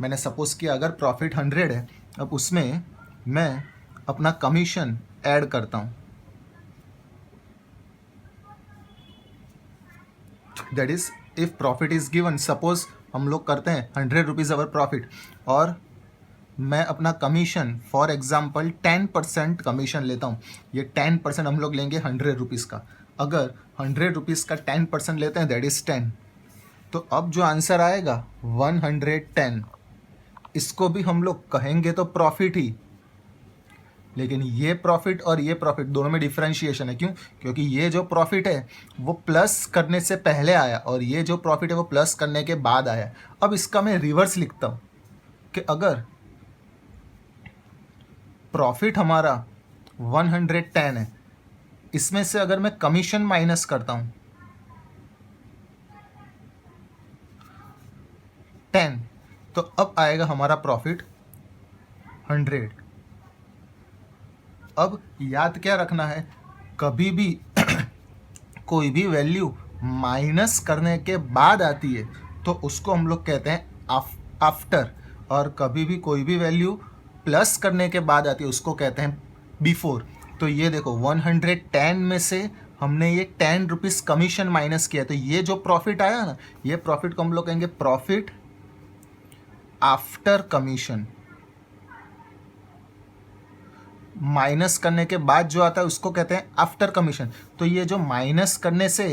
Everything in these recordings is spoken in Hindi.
मैंने सपोज किया अगर प्रॉफिट 100 है, अब उसमें मैं अपना कमीशन ऐड करता हूँ, that is if profit is given, suppose हम लोग करते हैं 100 रुपीज़ अवर प्रॉफिट, और मैं अपना कमीशन फॉर एग्जाम्पल 10% कमीशन लेता हूँ। ये 10% हम लोग लेंगे 100 रुपीज़ का। अगर 100 रुपीज़ का 10% लेते हैं दैट इज़ 10, तो अब जो आंसर आएगा 110, इसको भी हम लोग कहेंगे तो प्रॉफिट ही, लेकिन ये प्रॉफिट और ये प्रॉफिट दोनों में डिफरेंशिएशन है। क्यों? क्योंकि ये जो प्रॉफिट है वो प्लस करने से पहले आया और ये जो प्रॉफिट है वो प्लस करने के बाद आया। अब इसका मैं रिवर्स लिखता हूँ कि अगर प्रॉफिट हमारा 110 है, इसमें से अगर मैं कमीशन माइनस करता हूँ 10, तो अब आएगा हमारा प्रॉफिट 100। अब याद क्या रखना है, कभी भी कोई भी वैल्यू माइनस करने के बाद आती है तो उसको हम लोग कहते हैं आफ्टर, और कभी भी कोई भी वैल्यू प्लस करने के बाद आती है उसको कहते हैं बिफोर। तो ये देखो 110 में से हमने ये 10 रुपीज़ कमीशन माइनस किया, तो ये जो प्रॉफिट आया ना, ये प्रॉफिट को हम लोग कहेंगे प्रॉफिट आफ्टर कमीशन। माइनस करने के बाद जो आता है उसको कहते हैं आफ्टर कमीशन। तो ये जो माइनस करने से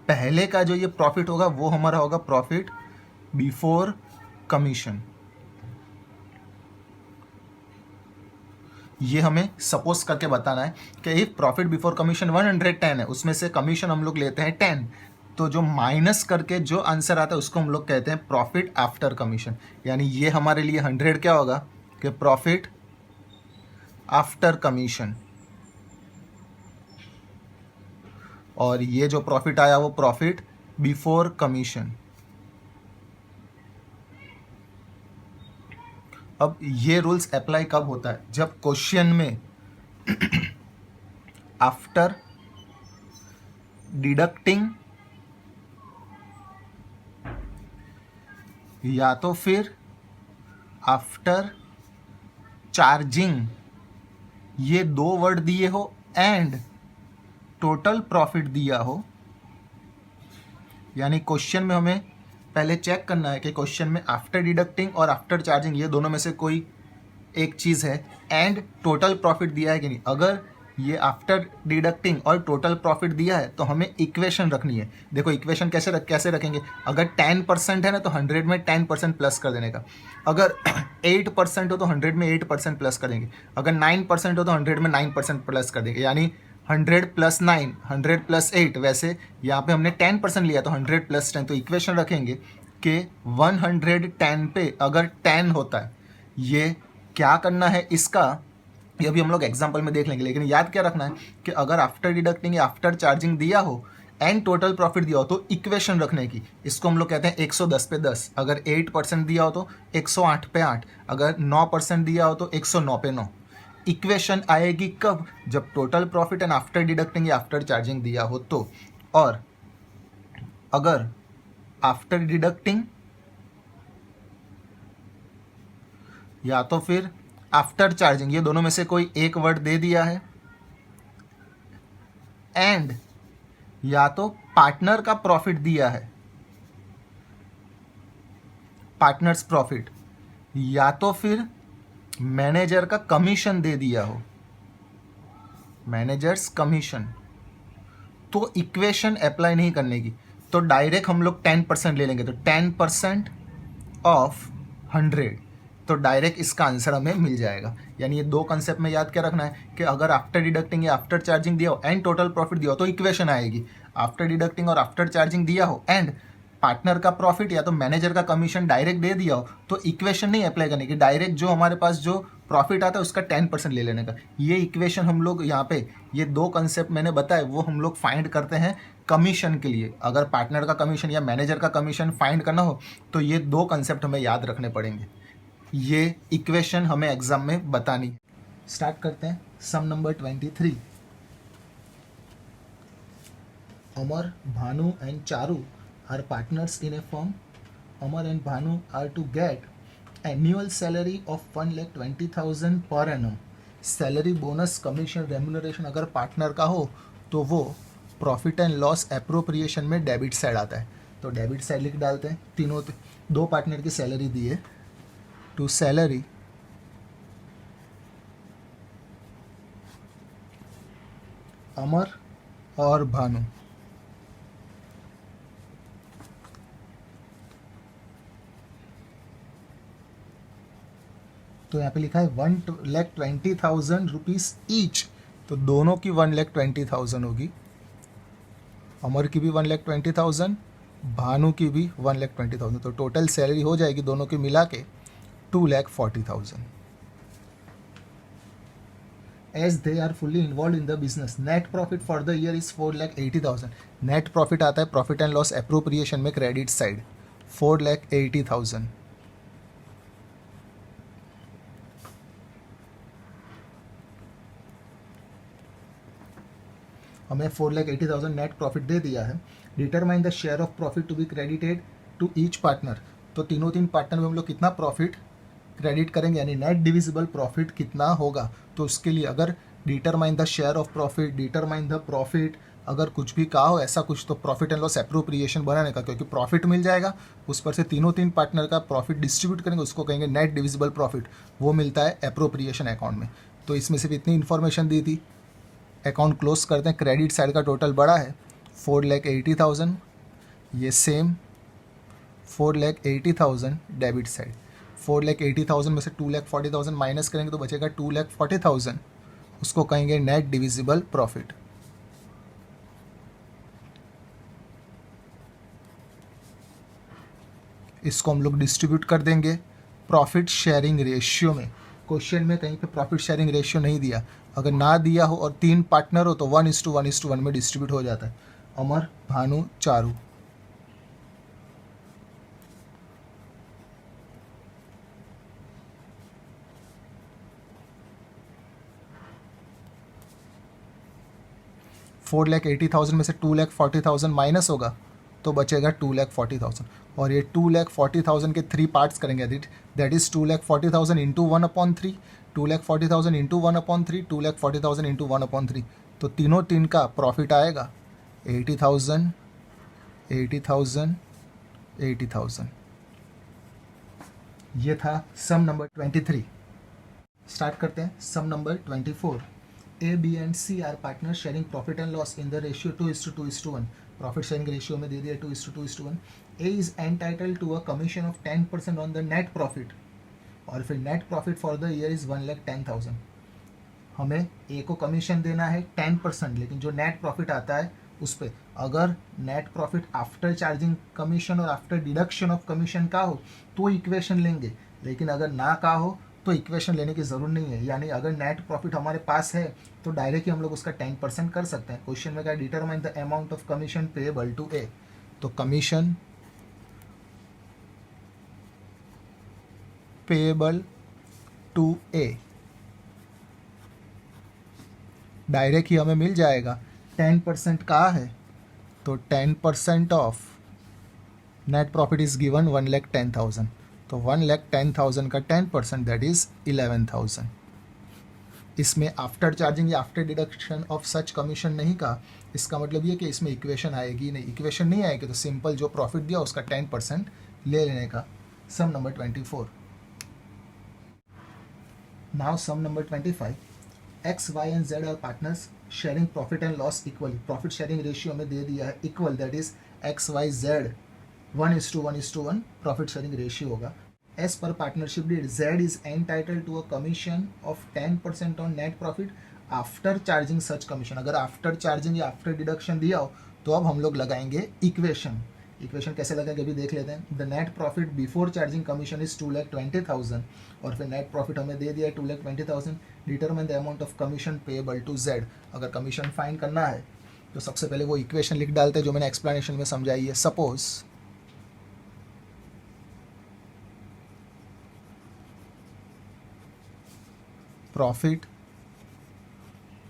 पहले का जो ये प्रॉफिट होगा वो हमारा होगा प्रॉफिट बिफोर कमीशन। ये हमें सपोज करके बताना है कि इफ प्रॉफिट बिफोर कमीशन 110 है, उसमें से कमीशन हम लोग लेते हैं 10, तो जो माइनस करके जो आंसर आता है उसको हम लोग कहते हैं प्रॉफिट आफ्टर कमीशन। यानी ये हमारे लिए 100 क्या होगा कि प्रॉफिट आफ्टर कमीशन, और ये जो प्रॉफिट आया वो प्रॉफिट बिफोर कमीशन। अब ये रूल्स अप्लाई कब होता है, जब क्वेश्चन में आफ्टर डिडक्टिंग या तो फिर आफ्टर चार्जिंग ये दो वर्ड दिए हो एंड टोटल प्रॉफिट दिया हो। यानी क्वेश्चन में हमें पहले चेक करना है कि क्वेश्चन में आफ्टर डिडक्टिंग और आफ्टर चार्जिंग ये दोनों में से कोई एक चीज़ है, एंड टोटल प्रॉफिट दिया है कि नहीं। अगर ये आफ्टर डिडक्टिंग और टोटल प्रॉफिट दिया है तो हमें इक्वेशन रखनी है। देखो इक्वेशन कैसे रखेंगे, अगर 10% है ना तो 100 में 10% प्लस कर देने का, अगर 8% हो तो 100 में 8% प्लस कर देंगे, अगर 9% हो तो 100 में 9% प्लस कर देंगे। यानी 100 + 9, 100 + 8, वैसे यहाँ पे हमने 10% लिया तो 100 + 10, तो इक्वेशन रखेंगे कि 110 पे अगर 10 होता है, ये क्या करना है इसका ये भी हम लोग एग्जाम्पल में देख लेंगे। लेकिन याद क्या रखना है कि अगर आफ्टर डिडक्टिंग या आफ्टर चार्जिंग दिया हो एंड टोटल प्रॉफिट दिया हो तो इक्वेशन रखने की, इसको हम लोग कहते हैं 110 पे 10। अगर 8% दिया हो तो 108 पे 8, अगर 9% दिया हो तो 109 पे 9। इक्वेशन आएगी कब, जब total profit and after deducting या आफ्टर चार्जिंग दिया हो तो। और अगर आफ्टर डिडक्टिंग या तो फिर आफ्टर चार्जिंग ये दोनों में से कोई एक वर्ड दे दिया है, एंड या तो पार्टनर का प्रॉफिट दिया है, पार्टनर्स प्रॉफिट, या तो फिर मैनेजर का कमीशन दे दिया हो, मैनेजर्स कमीशन, तो इक्वेशन अप्लाई नहीं करने की, तो डायरेक्ट हम लोग 10% ले लेंगे। तो 10% ऑफ 100, तो डायरेक्ट इसका आंसर हमें मिल जाएगा। यानी ये दो कंसेप्ट में याद क्या रखना है कि अगर आफ्टर डिडक्टिंग या आफ्टर चार्जिंग दिया हो एंड टोटल प्रॉफिट दिया हो तो इक्वेशन आएगी। आफ्टर डिडक्टिंग और आफ्टर चार्जिंग दिया हो एंड पार्टनर का प्रॉफिट या तो मैनेजर का कमीशन डायरेक्ट दे दिया हो तो इक्वेशन नहीं अप्लाई करने की, डायरेक्ट जो हमारे पास जो प्रॉफिट आता है उसका 10% ले लेने का। ये इक्वेशन हम लोग यहाँ पे ये दो कंसेप्ट मैंने बताए वो हम लोग फाइंड करते हैं कमीशन के लिए। अगर पार्टनर का कमीशन या मैनेजर का कमीशन फाइंड करना हो तो ये दो कंसेप्ट हमें याद रखने पड़ेंगे। ये इक्वेशन हमें एग्जाम में बतानी है। स्टार्ट करते हैं sum number 23। Amar, Bhanu and Charu are partners in a firm. Amar and Bhanu are to get annual salary of 1,20,000 per annum, salary bonus commission remuneration अगर पार्टनर का हो तो वो प्रॉफिट एंड लॉस एप्रोप्रिएशन में डेबिट साइड आता है। तो डेबिट साइड लिख डालते हैं। तीनों दो पार्टनर की सैलरी दी है, टू सैलरी अमर और भानु, तो यहाँ पे लिखा है 1,20,000 रुपीज ईच, तो दोनों की 1,20,000 होगी। अमर की भी 1,20,000, भानु की भी 1,20,000, तो टोटल सैलरी हो जाएगी दोनों की मिला के 2,40,000। As they are fully involve in the business, net profit for the year is 4,80,000। Net profit आता है प्रॉफिट एंड लॉस एप्रोप्रिएशन में क्रेडिट साइड 4,80,000। हमें 4,80,000 नेट प्रॉफिट दे दिया है। Determine the share of profit to be credited to each partner, तो तीन पार्टनर में हम लोग कितना प्रॉफिट क्रेडिट करेंगे, यानी नेट डिविजिबल प्रॉफिट कितना होगा। तो उसके लिए अगर determine the share of profit, determine the profit, अगर कुछ भी कहा हो ऐसा कुछ, तो प्रॉफिट एंड लॉस एप्रोप्रिएशन बनाने का, क्योंकि प्रॉफिट मिल जाएगा उस पर से तीन पार्टनर का प्रॉफिट डिस्ट्रीब्यूट करेंगे, उसको कहेंगे नेट डिविजिबल प्रॉफिट, वो मिलता है एप्रोप्रिएशन अकाउंट में। तो इसमें सिर्फ इतनी इन्फॉर्मेशन दी थी। अकाउंट क्लोज करते हैं। क्रेडिट साइड का टोटल बड़ा है 4,80,000, ये सेम 4,80,000 डेबिट साइड। 4,80,000 में से 2,40,000 माइनस करेंगे तो बचेगा 2,40,000, उसको कहेंगे नेट डिविजिबल प्रॉफिट। इसको हम लोग डिस्ट्रीब्यूट कर देंगे प्रॉफिट शेयरिंग रेशियो में। क्वेश्चन में कहीं पे प्रॉफिट शेयरिंग रेशियो नहीं दिया, अगर ना दिया हो और तीन पार्टनर हो तो 1:1:1 में डिस्ट्रीब्यूट हो जाता है। अमर, भानु, चारू। $4,80,000 में से 2,40,000 माइनस होगा तो बचेगा 2,40,000, और ये 2,40,000 के 3 पार्ट्स करेंगे। That is 2,40,000 into 1/3, 2,40,000 into 1/3, 2,40,000 into 1/3, तो तीन का प्रॉफिट आएगा 80,000, 80,000, 80,000। ये था सम नंबर 23। स्टार्ट करते हैं sum number 24। A, B and C are partner sharing profit and loss in the ratio 2:2:1। Profit sharing ratio में दे दिया 2:2:1। A is entitle to a commission of 10% on the net profit, और फिर net profit for the year is 1,10,000। हमें ए को कमीशन देना है 10%, लेकिन जो नेट प्रॉफिट आता है उस पर, अगर net profit after charging commission और आफ्टर डिडक्शन ऑफ कमीशन का हो तो इक्वेशन लेंगे, लेकिन अगर ना का हो तो इक्वेशन लेने की ज़रूरत नहीं है। यानी अगर नेट प्रॉफिट हमारे पास है तो डायरेक्ट ही हम लोग उसका 10% कर सकते हैं। क्वेश्चन में क्या, determine the amount of commission payable to A, तो commission payable to A direct ही हमें मिल जाएगा। 10% का है तो 10% of net profit is given 1,10,000, तो 1,10,000 का 10% दैट इज 11,000। इसमें आफ्टर चार्जिंग या after deduction of such commission नहीं का, इसका मतलब ये कि इसमें इक्वेशन आएगी नहीं। इक्वेशन नहीं आएगी तो सिंपल जो प्रॉफिट दिया उसका 10% ले लेने का। Sum number 24। Now sum number 25। X, Y and Z are partners sharing profit and loss equally. Profit sharing ratio में दे दिया है equal, that is X, Y, Z 1:1:1 profit sharing ratio होगा। As per partnership deed, Z is entitled to a commission of 10% on net profit after charging such commission। अगर आफ्टर चार्जिंग या आफ्टर डिडक्शन दिया हो तो अब हम लोग लगाएंगे इक्वेशन। इक्वेशन कैसे लगाएंगे अभी देख लेते हैं। The net profit before charging commission is 2,20,000, और फिर नेट प्रॉफिट हमें दे दिया है 2,20,000। Determine the amount of commission payable to Z। अगर कमीशन फाइंड करना है तो सबसे पहले वो इक्वेशन लिख डालते हैं जो मैंने एक्सप्लेनेशन में समझाई है। Suppose profit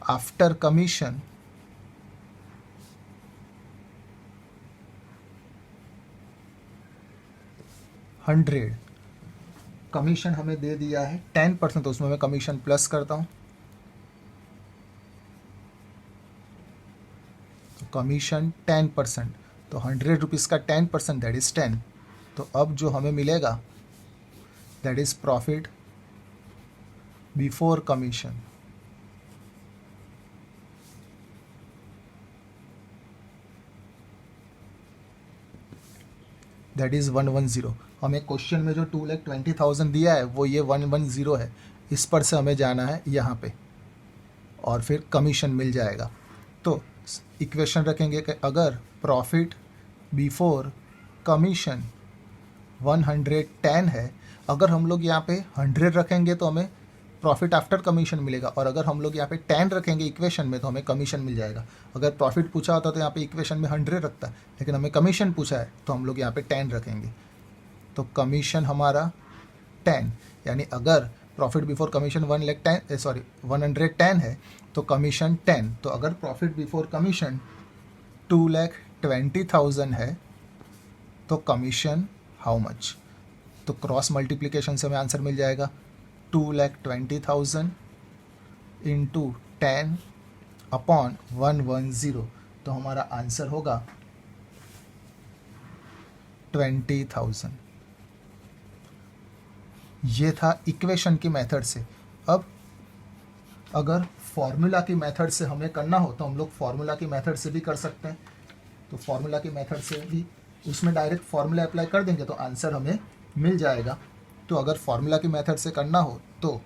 after commission $100, commission हमें दे दिया है 10%, तो उसमें मैं कमीशन प्लस करता हूँ, तो कमीशन 10%, तो 100 रुपीज़ का 10% दैट इज़ 10। तो अब जो हमें मिलेगा that is profit before commission, that is 110। हमें क्वेश्चन में जो 2,20,000 दिया है वो ये 110 है, इस पर से हमें जाना है यहाँ पे और फिर कमीशन मिल जाएगा। तो इक्वेशन रखेंगे कि अगर प्रॉफिट बिफोर कमीशन 110 है, अगर हम लोग यहाँ पे 100 रखेंगे तो हमें प्रॉफिट आफ्टर कमीशन मिलेगा, और अगर हम लोग यहाँ पे 10 रखेंगे इक्वेशन में तो हमें कमीशन मिल जाएगा। अगर प्रॉफिट पूछा होता तो यहाँ पे इक्वेशन में 100 रखता, लेकिन हमें कमीशन पूछा है तो हम लोग यहाँ पे 10 रखेंगे। तो कमीशन हमारा 10, यानी अगर प्रॉफिट बिफोर कमीशन 110 है तो कमीशन 10। तो अगर प्रॉफिट बिफोर कमीशन 2,20,000 है तो कमीशन हाउ मच? तो क्रॉस मल्टीप्लिकेशन से हमें आंसर मिल जाएगा 2,20,000 इंटू 10 अपॉन 110, तो हमारा आंसर होगा 20,000। ये था इक्वेशन की मेथड से। अब अगर फॉर्मूला की मेथड से हमें करना हो तो हम लोग फॉर्मूला की मेथड से भी कर सकते हैं। तो फॉर्मूला की मेथड से भी उसमें डायरेक्ट फॉर्मूला अप्लाई कर देंगे तो आंसर हमें मिल जाएगा। तो अगर फॉर्मूला की मेथड से करना हो तो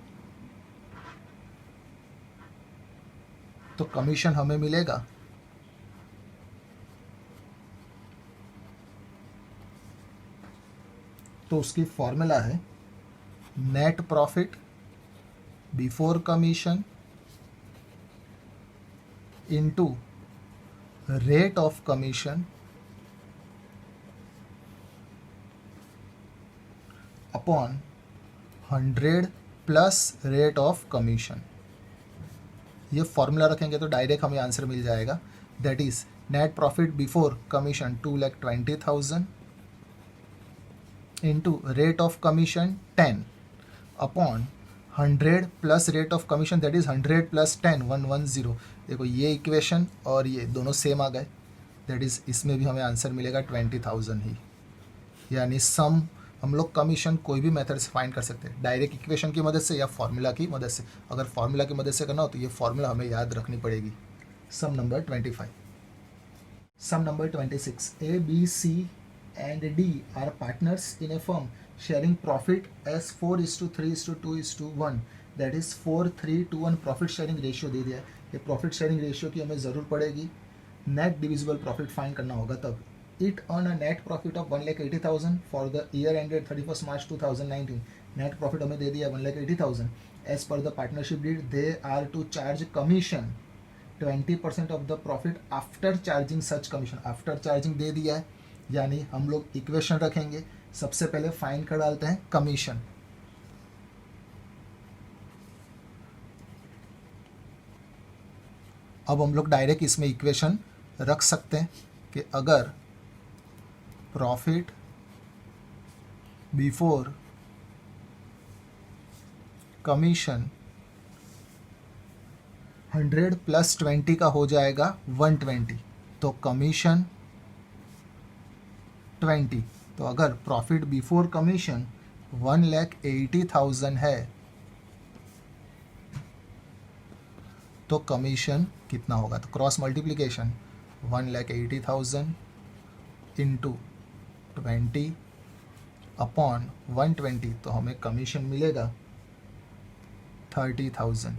कमीशन हमें मिलेगा तो उसकी फॉर्मूला है net profit before commission into rate of commission upon 100 plus rate of commission. ये फॉर्मूला रखेंगे तो डायरेक्ट हमें आंसर मिल जाएगा, that is net profit before commission 2,20,000 into rate of commission 10 upon 100 plus rate of commission that is 100 plus 10 110। देखो ये इक्वेशन और ये दोनों सेम आ गए, दैट इज़ इसमें भी हमें आंसर मिलेगा 20,000 ही। यानी सम हम लोग कमीशन कोई भी मेथड से फाइंड कर सकते हैं, डायरेक्ट इक्वेशन की मदद से या फॉर्मूला की मदद से। अगर फॉर्मूला की मदद से करना हो तो ये फॉर्मूला हमें याद रखनी पड़ेगी। Sum number 25। Sum number 26, A, B, C and D are partners in a firm sharing profit as 4:3:2:1, that is 4:3:1 profit sharing ratio दे दिया है। ये प्रॉफिट शेयरिंग रेशियो की हमें ज़रूर पड़ेगी, नेट डिविजिबल प्रॉफिट फाइंड करना होगा तब। It earned a net profit of 1,80,000 for the year ended 31st March 2019. Net profit हमें दे दिया 1,80,000. As per the partnership deed, they are to charge commission 20% of the profit after charging such commission. After charging दे दिया है, यानी हम लोग इक्वेशन रखेंगे। सबसे पहले फाइन कर डालते हैं कमीशन। अब हम लोग डायरेक्ट इसमें इक्वेशन रख सकते हैं कि अगर प्रॉफिट बिफोर कमीशन 100 प्लस 20 का हो जाएगा 120, तो कमीशन 20। तो अगर प्रॉफिट बिफोर कमीशन 1,80,000 है तो कमीशन कितना होगा? तो क्रॉस मल्टीप्लिकेशन 1,80,000 इंटू 20 अपॉन 120, तो हमें कमीशन मिलेगा 30,000।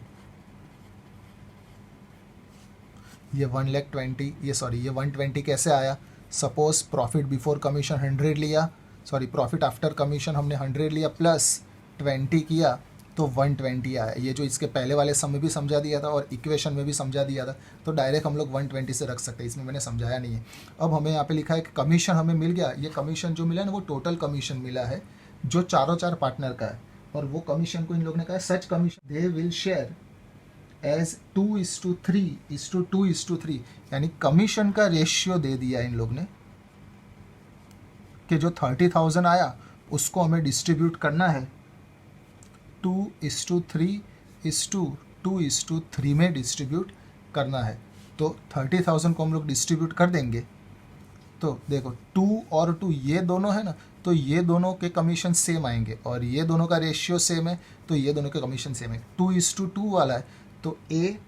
ये 120 कैसे आया? सपोज प्रॉफिट बिफोर कमीशन 100 लिया, प्रॉफिट आफ्टर कमीशन हमने 100 लिया प्लस 20 किया तो 120 आया। ये जो इसके पहले वाले सम में भी समझा दिया था और इक्वेशन में भी समझा दिया था, तो डायरेक्ट हम लोग 120 से रख सकते हैं, इसमें मैंने समझाया नहीं है। अब हमें यहाँ पे लिखा है कि कमीशन हमें मिल गया। ये कमीशन जो मिला है ना वो टोटल कमीशन मिला है जो चार पार्टनर का है, और वो कमीशन को इन लोगों ने कहा such commission they will share as 2:3:2:3, यानी कमीशन का रेशियो दे दिया इन लोग ने कि जो 30,000 आया उसको हमें डिस्ट्रीब्यूट करना है 2:3 में डिस्ट्रीब्यूट करना है। तो 30,000 को हम लोग डिस्ट्रीब्यूट कर देंगे। तो देखो 2 और 2 ये दोनों है ना, तो ये दोनों के कमीशन सेम आएंगे और ये दोनों का रेशियो सेम है, तो ये दोनों के कमीशन सेम है। 2:2 वाला है तो ए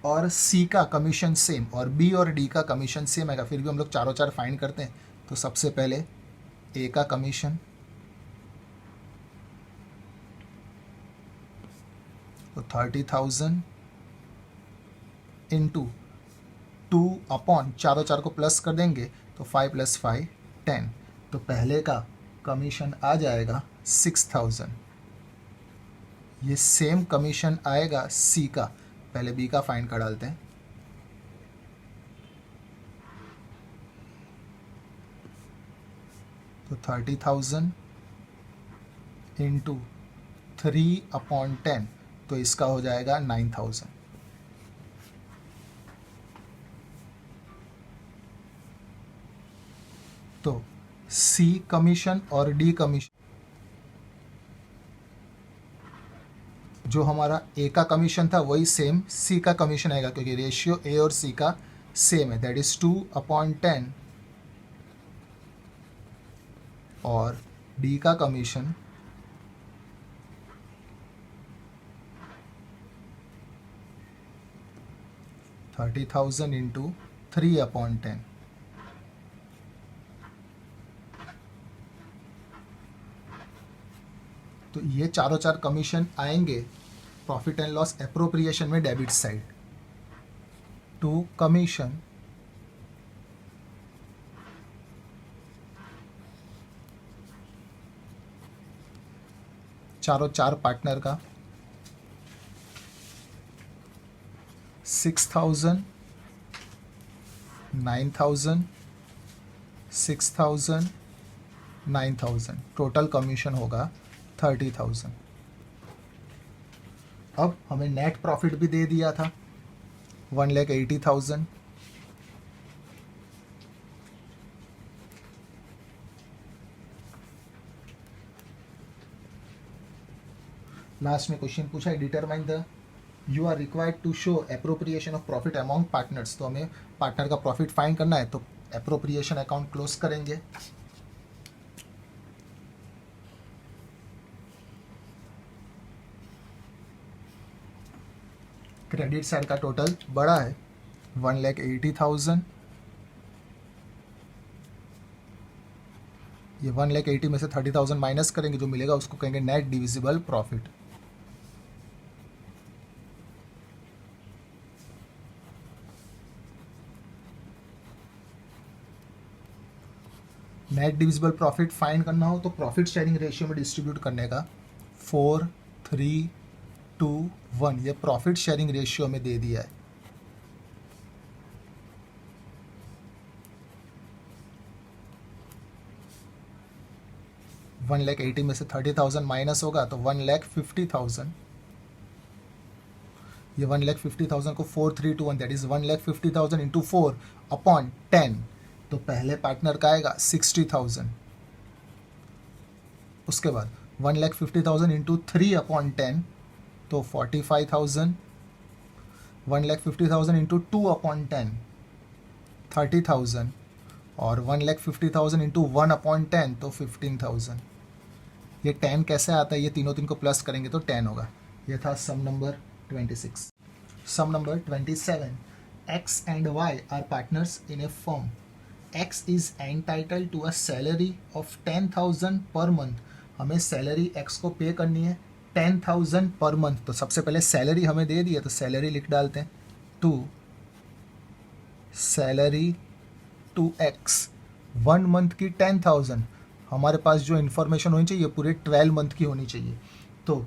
और सी का कमीशन सेम और बी और डी का कमीशन सेम आएगा। फिर भी हम लोग चारों चार फाइंड करते हैं। तो सबसे पहले ए का कमीशन, तो 30,000 इंटू 2 अपॉन चारों चार को प्लस कर देंगे तो 5 + 5 10। तो पहले का कमीशन आ जाएगा 6,000। ये सेम कमीशन आएगा सी का। पहले बी का फाइंड कर डालते हैं। तो 30,000 इंटू 3/10, तो इसका हो जाएगा 9,000। तो सी कमीशन और डी कमीशन, जो हमारा ए का कमीशन था वही सेम सी का कमीशन आएगा, क्योंकि रेशियो ए और सी का सेम है, दैट इज 2/10। और डी का कमीशन 30,000 इंटू 3/10। तो ये चारों चार कमीशन आएंगे प्रॉफिट एंड लॉस एप्रोप्रिएशन में डेबिट साइड। टू कमीशन चारों चार पार्टनर का 6,000, 9,000, 6,000, 9,000, टोटल कमीशन होगा 30,000। अब हमें नेट प्रॉफिट भी दे दिया था 1,80,000। लास्ट में क्वेश्चन पूछा है, determine the you are required to show appropriation of profit among partners. तो हमें पार्टनर का प्रॉफिट फाइंड करना है, तो एप्रोप्रिएशन अकाउंट क्लोज करेंगे। क्रेडिट साइड का टोटल बड़ा है 1,80,000। ये 1,80,000 में से 30,000 माइनस करेंगे, जो मिलेगा उसको कहेंगे net divisible profit. Net divisible profit find करना हो तो प्रॉफिट शेयरिंग रेशियो में डिस्ट्रीब्यूट करने का 4, 3, 2, 1 ये प्रॉफिट शेयरिंग रेशियो में दे दिया है। वन लाख 80 में से 30,000 माइनस होगा तो 1,50,000। ये 1,50,000 को 4, 3, 2, 1 दैट इज 1,50,000 इंटू 4/10। तो पहले पार्टनर का आएगा 60,000। उसके बाद 1,50,000 इंटू 3/10 तो 45,000। 1,50,000 इंटू 2/10 30,000 और 1,50,000 इंटू 1/10 तो 15,000। ये 10 कैसे आता है, ये तीनों को प्लस करेंगे तो 10 होगा। ये था sum number 26। Sum number 27, X and Y are partners in a firm. X is entitled to a salary of 10,000 per month. हमें सैलरी X को पे करनी है 10,000 पर मंथ। तो सबसे पहले सैलरी हमें दे दी है तो सैलरी लिख डालते हैं, to salary to X 1 month की 10,000। हमारे पास जो इन्फॉर्मेशन होनी चाहिए पूरे 12 मंथ की होनी चाहिए। तो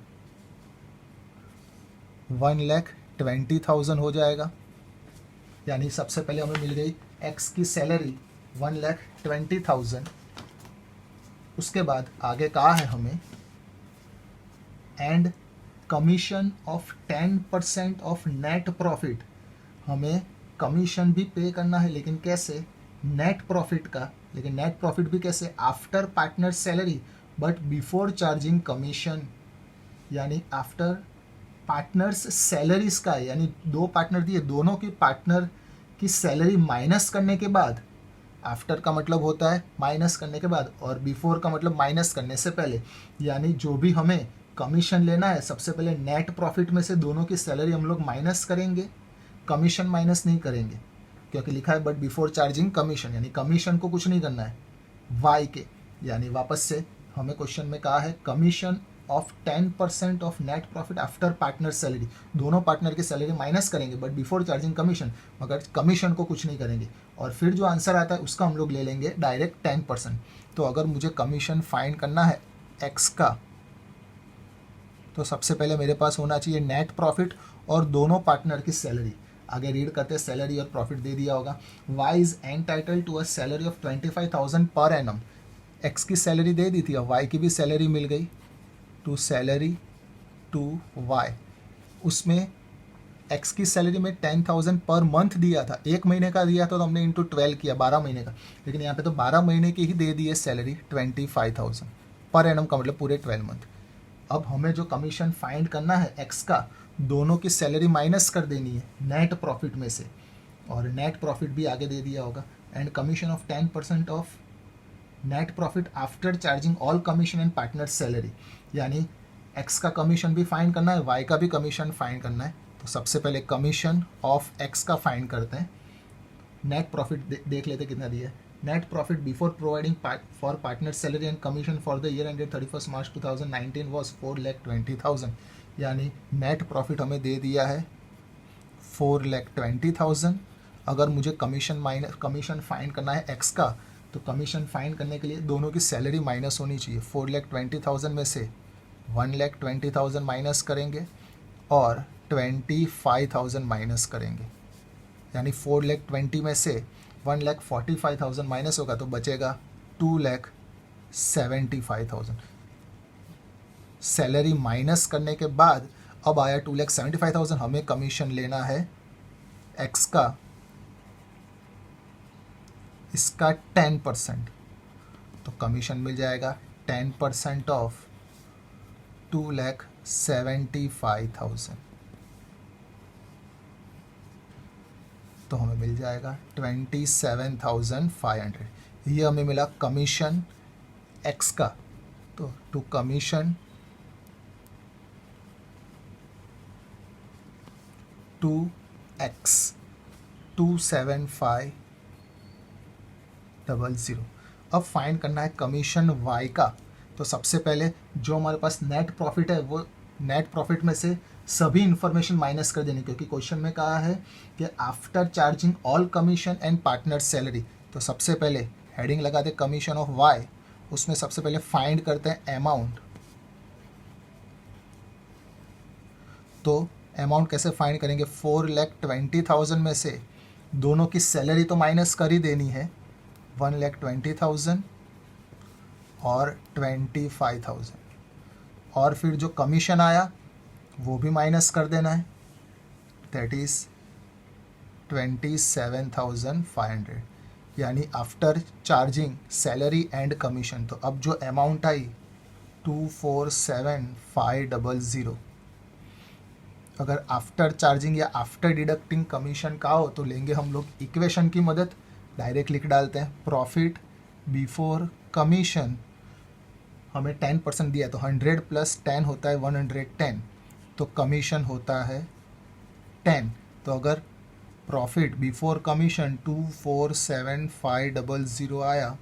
1,20,000 हो जाएगा, यानी सबसे पहले हमें मिल गई X की सैलरी 1,20,000। उसके बाद आगे कहा है हमें and commission of 10% of net profit. हमें कमीशन भी पे करना है, लेकिन कैसे, नेट प्रॉफिट का। लेकिन नेट प्रॉफिट भी कैसे, after partner salary but before charging commission. यानी आफ्टर पार्टनर्स सैलरीज का है, यानी दो पार्टनर दिए, दोनों की पार्टनर की सैलरी माइनस करने के बाद, आफ्टर का मतलब होता है माइनस करने के बाद, और बिफोर का मतलब माइनस करने से पहले, यानी जो भी हमें कमीशन लेना है सबसे पहले नेट प्रॉफिट में से दोनों की सैलरी हम लोग माइनस करेंगे, कमीशन माइनस नहीं करेंगे क्योंकि लिखा है बट बिफोर चार्जिंग कमीशन, यानी कमीशन को कुछ नहीं करना है वाई के, यानी वापस से हमें क्वेश्चन में कहा है commission of 10% of net profit after partner salary, दोनों पार्टनर की सैलरी माइनस करेंगे बट बिफोर चार्जिंग कमीशन, मगर कमीशन को कुछ नहीं करेंगे, और फिर जो आंसर आता है उसका हम लोग ले लेंगे डायरेक्ट 10%। तो अगर मुझे कमीशन फाइंड करना है एक्स का, तो सबसे पहले मेरे पास होना चाहिए नेट प्रॉफिट और दोनों पार्टनर की सैलरी। आगे रीड करते सैलरी और प्रॉफिट दे दिया होगा। Y is entitled to a salary of 25,000 per annum. X की सैलरी दे दी थी, अब वाई की भी सैलरी मिल गई, टू सैलरी टू वाई। उसमें एक्स की सैलरी में 10,000 पर मंथ दिया था, एक महीने का दिया था तो हमने इंटू 12 किया 12 महीने का, लेकिन यहाँ पे तो 12 महीने की ही दे दी है सैलरी 25,000 पर एनम का मतलब पूरे 12 मंथ। अब हमें जो कमीशन फाइंड करना है एक्स का, दोनों की सैलरी माइनस कर देनी है नेट प्रॉफिट में से, और नेट प्रॉफिट भी आगे दे दिया होगा, and commission of 10% of net profit after charging all commission and partner salary, यानी एक्स का कमीशन भी फाइंड करना है, वाई का भी कमीशन फाइंड करना है। तो सबसे पहले कमीशन ऑफ एक्स का फाइंड करते हैं, नेट प्रॉफिट देख लेते कितना दिया है। Net profit before providing for partner salary and commission for the year ended 31 March 2019 was 4,20,000, यानी नेट प्रॉफिट हमें दे दिया है 4,20,000। अगर मुझे कमीशन फाइंड करना है एक्स का, तो कमीशन फाइंड करने के लिए दोनों की सैलरी माइनस होनी चाहिए। 4,20,000 में से 1,20,000 माइनस करेंगे और 25,000 माइनस करेंगे, यानी 4,20,000 में से 1,45,000 माइनस होगा तो बचेगा 2,75,000। सैलरी माइनस करने के बाद अब आया 2,75,000, हमें कमीशन लेना है एक्स का, इसका 10%, तो कमीशन मिल जाएगा 10% ऑफ 2,75,000, तो हमें मिल जाएगा 27,500। ये हमें मिला कमीशन एक्स का। तो टू कमीशन टू एक्स 275,000। अब फाइंड करना है कमीशन वाई का। तो सबसे पहले जो हमारे पास नेट प्रॉफिट है वो नेट प्रॉफिट में से सभी इंफॉर्मेशन माइनस कर देनी, क्योंकि क्वेश्चन में कहा है कि after charging all commission and partner salary. तो सबसे पहले हेडिंग लगा दे कमीशन ऑफ वाई, उसमें सबसे पहले फाइंड करते हैं अमाउंट। तो अमाउंट कैसे फाइंड करेंगे, 4,20,000 में से दोनों की सैलरी तो माइनस कर ही देनी है, 1,20,000 और 25,000, और फिर जो कमीशन आया वो भी माइनस कर देना है, दैट इज़ 27,500, यानी after charging salary and commission. तो अब जो अमाउंट आई 247,500, अगर आफ्टर चार्जिंग या आफ्टर डिडक्टिंग कमीशन का हो तो लेंगे हम लोग इक्वेशन की मदद, डायरेक्ट लिख डालते हैं प्रॉफिट बिफोर कमीशन, हमें 10% दिया है तो 100 + 10 होता है 110, तो कमीशन होता है 10। तो अगर प्रॉफिट बिफोर कमीशन 247,500 आया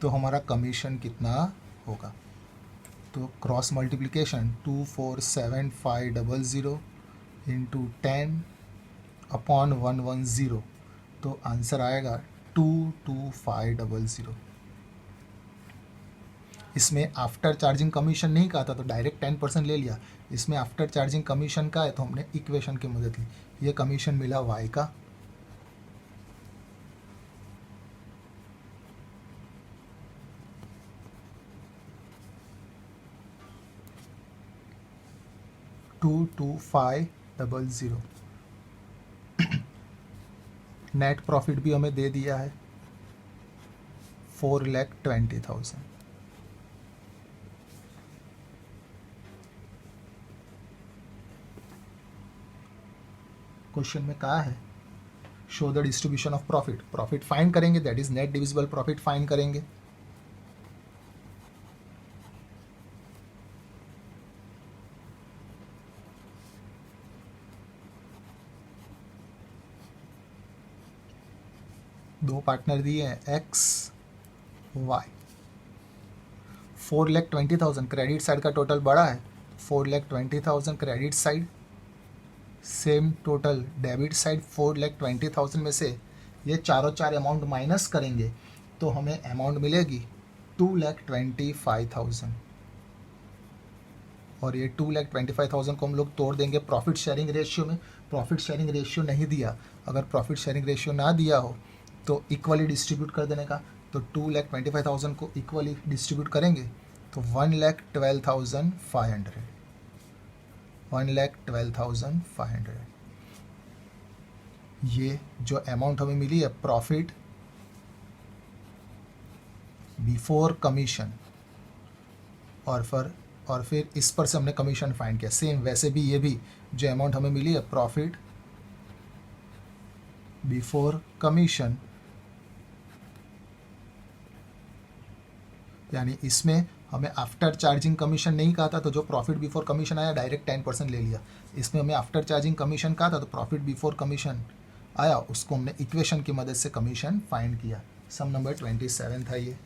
तो हमारा कमीशन कितना होगा, तो क्रॉस मल्टीप्लिकेशन 247,500 इंटू 10/110, तो आंसर आएगा 225,000। इसमें आफ्टर चार्जिंग कमीशन नहीं कहा था तो डायरेक्ट 10% ले लिया, इसमें आफ्टर चार्जिंग कमीशन का है तो हमने इक्वेशन की मदद ली, ये कमीशन मिला वाई का। $225,000। नेट प्रॉफिट भी हमें दे दिया है 4,20,000। क्वेश्चन में कहा है show the distribution of profit, profit find करेंगे, that is net divisible profit find करेंगे। दो पार्टनर दिए हैं एक्स वाई। 4,20,000 क्रेडिट साइड का टोटल बड़ा है, 4,20,000 credit side, same total debit side 4,20,000 में से ये चारों चार अमाउंट माइनस करेंगे तो हमें अमाउंट मिलेगी 2,25,000। और ये 2,25,000 को हम लोग तोड़ देंगे प्रॉफिट शेयरिंग रेशियो में। प्रॉफिट शेयरिंग रेशियो नहीं दिया, अगर प्रॉफिट शेयरिंग रेशियो ना दिया हो तो इक्वली डिस्ट्रीब्यूट कर देने का। तो 2,25,000 को इक्वली डिस्ट्रीब्यूट करेंगे तो 1,12,500, 1,12,500 ये जो अमाउंट हमें मिली है प्रॉफिट बिफोर कमीशन, और फिर इस पर से हमने कमीशन फाइंड किया। सेम वैसे भी ये भी जो अमाउंट हमें मिली है प्रॉफिट बिफोर कमीशन, यानी इसमें हमें आफ्टर चार्जिंग कमीशन नहीं कहा था, तो जो प्रॉफिट बिफोर कमीशन आया डायरेक्ट 10% ले लिया। इसमें हमें आफ्टर चार्जिंग कमीशन कहा था, तो प्रॉफिट बिफोर कमीशन आया, उसको हमने इक्वेशन की मदद से कमीशन फाइंड किया। सम नंबर 27 था ये।